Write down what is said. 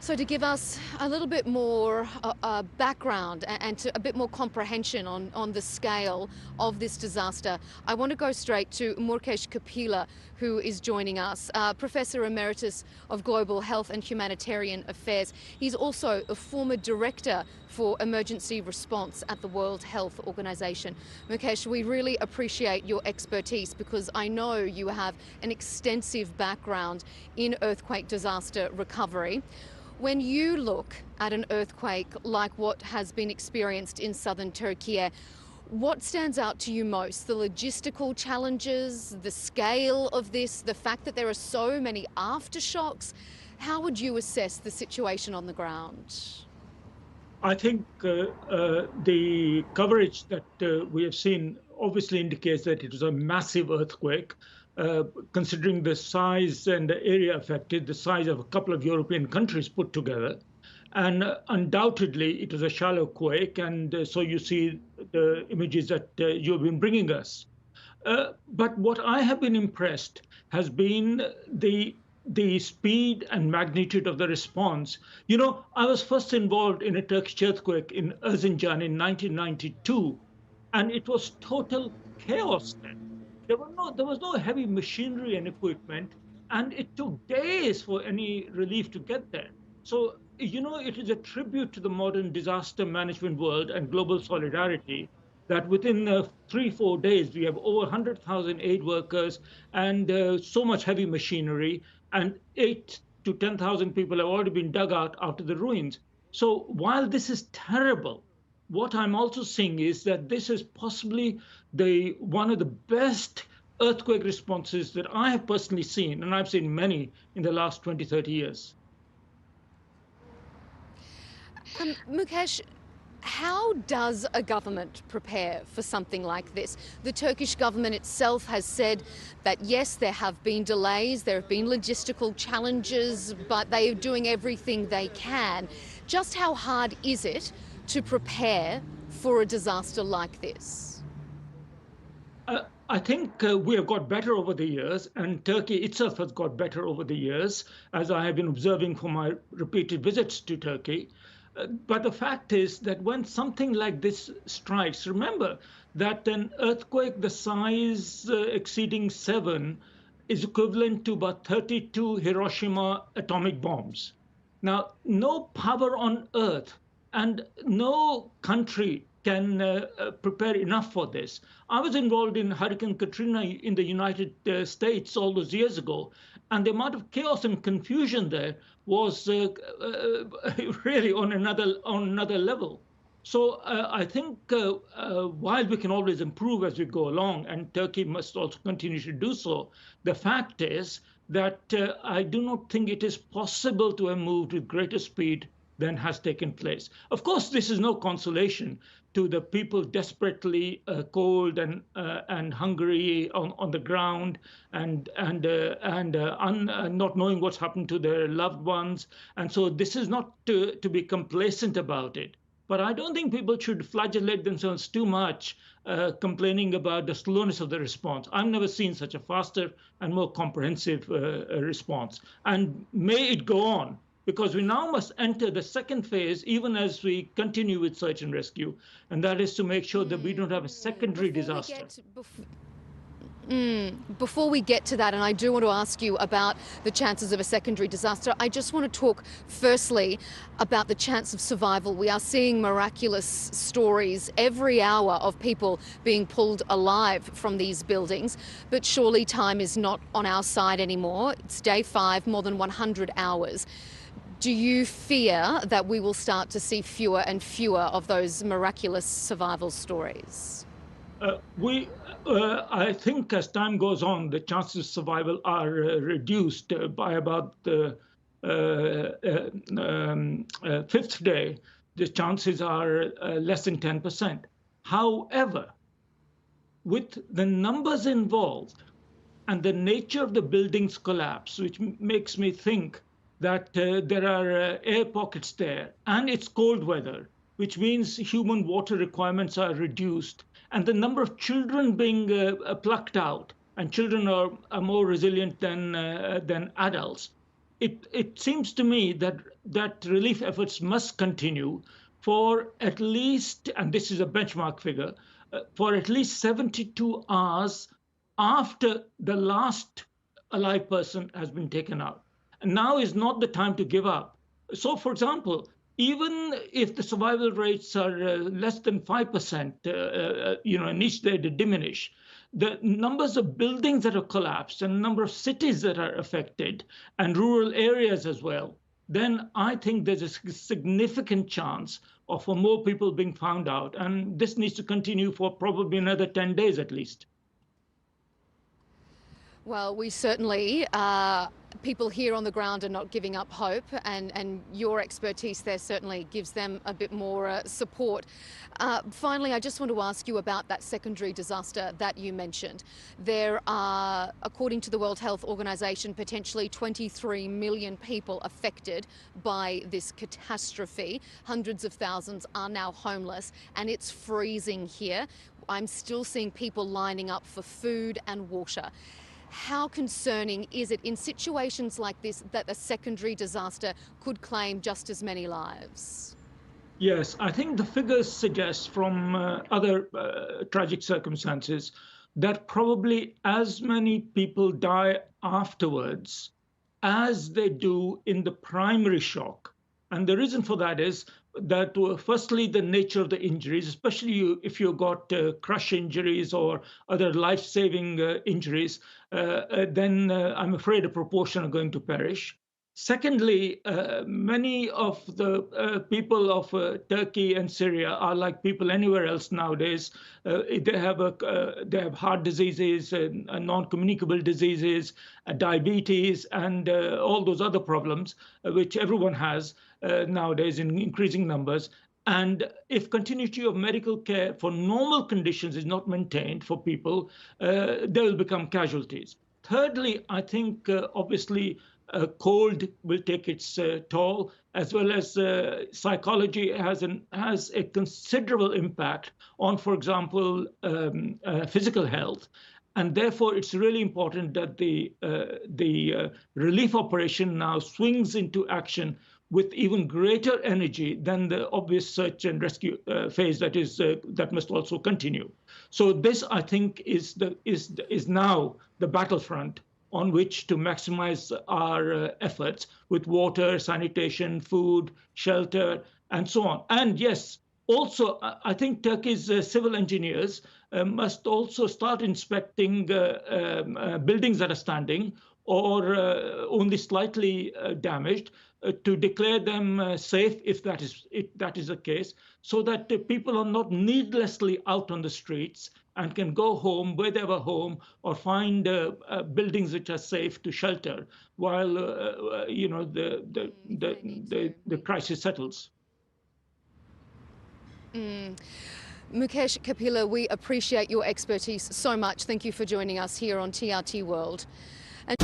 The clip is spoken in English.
So to give us a little bit more background and a bit more comprehension on the scale of this disaster, I want to go straight to Mukesh Kapila, who is joining us, Professor Emeritus of Global Health and Humanitarian Affairs. He's also a former director for emergency response at the World Health Organization. Mukesh, we really appreciate your expertise because I know you have an extensive background in earthquake disaster recovery. When you look at an earthquake like what has been experienced in southern Türkiye, what stands out to you most? The logistical challenges, the scale of this, the fact that there are so many aftershocks? How would you assess the situation on the ground? I think the coverage that we have seen obviously indicates that it was a massive earthquake. Considering the size and the area affected, the size of a couple of European countries put together. And undoubtedly, it was a shallow quake. And so you see the images that you have been bringing us. But what I have been impressed has been the speed and magnitude of the response. You know, I was first involved in a Turkish earthquake in Erzincan in 1992, and it was total chaos then. There was no heavy machinery and equipment, and it took days for any relief to get there. So, you know, it is a tribute to the modern disaster management world and global solidarity that within 3-4 days, we have over 100,000 aid workers and so much heavy machinery, and 8 to 10,000 people have already been dug out after the ruins. So while this is terrible, what I'm also seeing is that this is possibly one of the best earthquake responses that I have personally seen, and I've seen many in the last 20, 30 years. Mukesh, how does a government prepare for something like this? The Turkish government itself has said that yes, there have been delays, there have been logistical challenges, but they are doing everything they can. Just how hard is it to prepare for a disaster like this? I think we have got better over the years, and Turkey itself has got better over the years, as I have been observing from my repeated visits to Turkey. But the fact is that when something like this strikes, remember that an earthquake the size exceeding 7 is equivalent to about 32 Hiroshima atomic bombs. Now, no power on earth and no country can prepare enough for this. I was involved in Hurricane Katrina in the United States all those years ago, and the amount of chaos and confusion there was really on another level. So I think while we can always improve as we go along, and Turkey must also continue to do so, the fact is that I do not think it is possible to have moved with greater speed than has taken place. Of course, this is no consolation to the people desperately cold and hungry on the ground and not knowing what's happened to their loved ones. And so this is not to be complacent about it. But I don't think people should flagellate themselves too much, complaining about the slowness of the response. I've never seen such a faster and more comprehensive response. And may it go on, because we now must enter the second phase, even as we continue with search and rescue, and that is to make sure that we don't have a secondary disaster. Before we get to that, and I do want to ask you about the chances of a secondary disaster, I just want to talk firstly about the chance of survival. We are seeing miraculous stories every hour of people being pulled alive from these buildings, but surely time is not on our side anymore. It's day 5, more than 100 hours. Do you fear that we will start to see fewer and fewer of those miraculous survival stories? I think as time goes on, the chances of survival are reduced by about the 5th day. The chances are less than 10%. However, with the numbers involved and the nature of the building's collapse, which makes me think that there are air pockets there, and it's cold weather, which means human water requirements are reduced, and the number of children being plucked out, and children are more resilient than adults. it seems to me that relief efforts must continue for at least, and this is a benchmark figure, for at least 72 hours after the last alive person has been taken out. And now is not the time to give up. So, for example, even if the survival rates are less than 5%, and each day they diminish, the numbers of buildings that have collapsed and the number of cities that are affected and rural areas as well, then I think there's a significant chance of more people being found out. And this needs to continue for probably another 10 days at least. Well, we certainly, people here on the ground are not giving up hope, and your expertise there certainly gives them a bit more support. Finally, I just want to ask you about that secondary disaster that you mentioned. There are, according to the World Health Organization, potentially 23 million people affected by this catastrophe. Hundreds of thousands are now homeless, and it's freezing here. I'm still seeing people lining up for food and water. How concerning is it in situations like this that a secondary disaster could claim just as many lives? Yes, I think the figures suggest from other tragic circumstances that probably as many people die afterwards as they do in the primary shock. And the reason for that is that, firstly, the nature of the injuries, especially if you've got crush injuries or other life-saving injuries, then I'm afraid a proportion are going to perish. Secondly, many of the people of Turkey and Syria are like people anywhere else nowadays. They have heart diseases, non-communicable diseases, diabetes, and all those other problems which everyone has nowadays in increasing numbers. And if continuity of medical care for normal conditions is not maintained for people, they will become casualties. Thirdly, I think obviously cold will take its toll, as well as psychology has a considerable impact on, for example, physical health. And therefore, it's really important that the relief operation now swings into action with even greater energy than the obvious search and rescue phase that must also continue. So this, I think, is now the battlefront on which to maximize our efforts with water, sanitation, food, shelter, and so on. And yes, also, I think Turkey's civil engineers must also start inspecting buildings that are standing or only slightly damaged, to declare them safe if that is the case, so that people are not needlessly out on the streets and can go home where they were home or find buildings which are safe to shelter while the crisis settles. Mukesh Kapila, we appreciate your expertise so much. Thank you for joining us here on TRT World. And